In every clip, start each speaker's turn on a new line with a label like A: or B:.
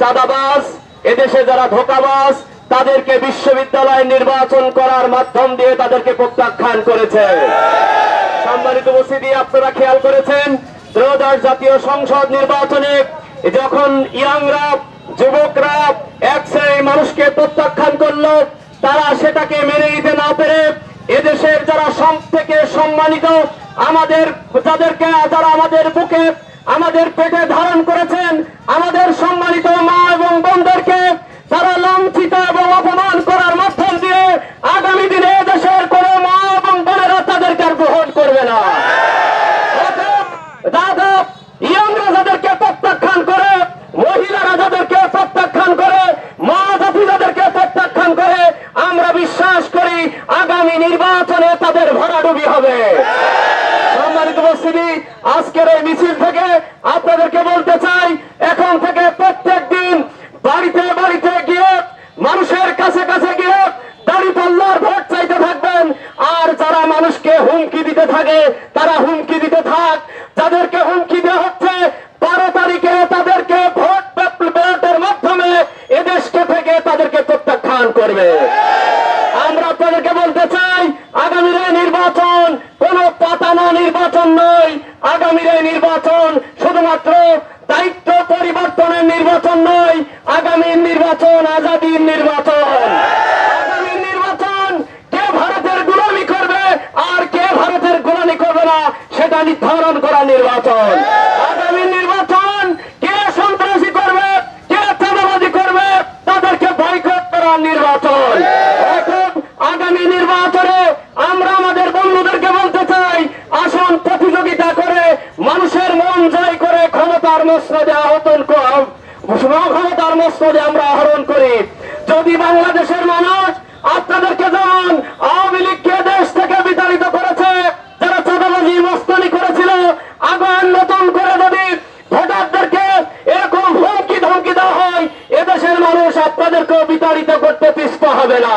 A: চাঁদাবাজ, এদেশে যারা ধোঁকাবাজ, তাদেরকে বিশ্ববিদ্যালয় নির্বাচন করার মাধ্যম দিয়ে তাদেরকে প্রত্যাখ্যান করেছে। সম্মানিত উপস্থিতি, আপনারা খেয়াল করেছেন ত্রয়োদশ জাতীয় সংসদ নির্বাচনে যখন ইয়াংরা, যুবকরা এক শ্রেণীর মানুষকে প্রত্যাখ্যান করলো, তারা সেটাকে মেনে নিতে না পেরে এদেশের যারা সব থেকে সম্মানিত আমাদের, যারা আমাদের বুকে, আমাদের পেটে ধারণ করেছেন, আমাদের সম্মানিত মা এবং বোনদেরকে তারা লাঞ্ছিত এবং অপমান করার মাধ্যম দিয়ে আগামী দিনে দেশের কোন মা এবং বোনেরা তাদেরকে আর গ্রহণ করবে না। ইয়াংরা যাদেরকে প্রত্যাখ্যান করে, মহিলারা যাদেরকে প্রত্যাখ্যান করে, মা জাতি যাদেরকে প্রত্যাখ্যান করে, আমরা বিশ্বাস করি আগামী নির্বাচনে তাদের ভরাডুবি হবে। সম্মানিত উপস্থিতি, আজকের এই মিছিল থেকে আপনাদেরকে বলতে চাই, এখন থেকে প্রত্যেক দিন বাড়িতে বাড়িতে গিয়ে, মানুষের কাছে কাছে গিয়ে দাঁড়িপাল্লার ভোট চাইতে থাকবেন। আর যারা মানুষকে হুমকি দিতে থাকে তারা হুমকি দিতে থাক। যাদেরকে হুমকি দেওয়া হচ্ছে 12 তারিখে তাদেরকে ভোটের মাধ্যমে এদেশকে থেকে তাদেরকে প্রত্যাখ্যান করবে। আমরা আপনাদেরকে বলতে চাই, আগামীর এই নির্বাচন কোন পাতানো নির্বাচন নয়। আগামীর এই নির্বাচন শুধুমাত্র দায়িত্ব পরিবর্তনের নির্বাচন নয়। আগামীর নির্বাচন আজাদীর নির্বাচন। আগামীর নির্বাচন কে ভারতের গোলামি করবে আর কে ভারতের গোলামি করবে না সেটা নির্ধারণ করা নির্বাচন। আগামীর নির্বাচন কে সন্ত্রাসী করবে, কে চাঁদাবাজি করবে, তাদেরকে বয়কট করার নির্বাচন। আগামী নির্বাচনে আমরা আমাদের বন্ধুদেরকে বলতে চাই, আসন প্রতিযোগিতা করে মানুষের মন জয় করে ক্ষমতার মসনদে আমরা আহরণ করি। যদি বাংলাদেশের মানুষ আপনাদেরকে যেমন আওয়ামী লীগকে দেশ থেকে বিতাড়িত করেছে, যারা চাঁদাবাজি মস্তানি করেছিল, আবার নতুন করে যদি ভোটারদেরকে এরকম হুমকি ধমকি দেওয়া হয়, এদেশের মানুষ আপনাদেরকেও বিতাড়িত করতে পিছপা হবে না।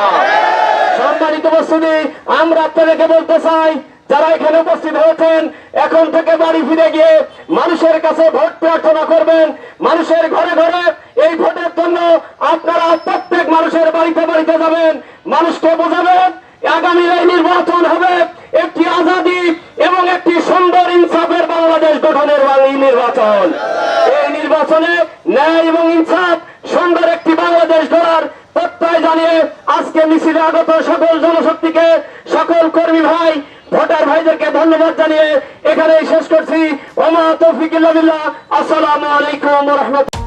A: সম্মানিত উপস্থিতি, আমরা আপনাদেরকে বলতে চাই, যারা এখানে উপস্থিত হয়েছেন, এখন থেকে বাড়ি ফিরে গিয়ে মানুষের কাছে ভোট প্রার্থনা করবেন। মানুষের ঘরে ঘরে এই ভোটের জন্য আপনারা প্রত্যেক মানুষের বাড়িতে বাড়িতে যাবেন, মানুষকে বোঝাবেন আগামীর এই নির্বাচন হবে একটি আজাদী এবং একটি সুন্দর ইনসাফের বাংলাদেশ গঠনের নির্বাচন। এই নির্বাচনে ন্যায় এবং ইনসাফ সুন্দর একটি বাংলাদেশ গড়ার প্রত্যয় জানিয়ে আজকে মিছিলে আগত সকল জনশক্তিকে, সকল কর্মী ভাই, ভোটার ভাইদেরকে ধন্যবাদ জানিয়ে এখানেই শেষ করছি। ওমা তৌফিক ইল্লা বিল্লাহ। আসসালামু আলাইকুম ওয়া রাহমাতুল্লাহ।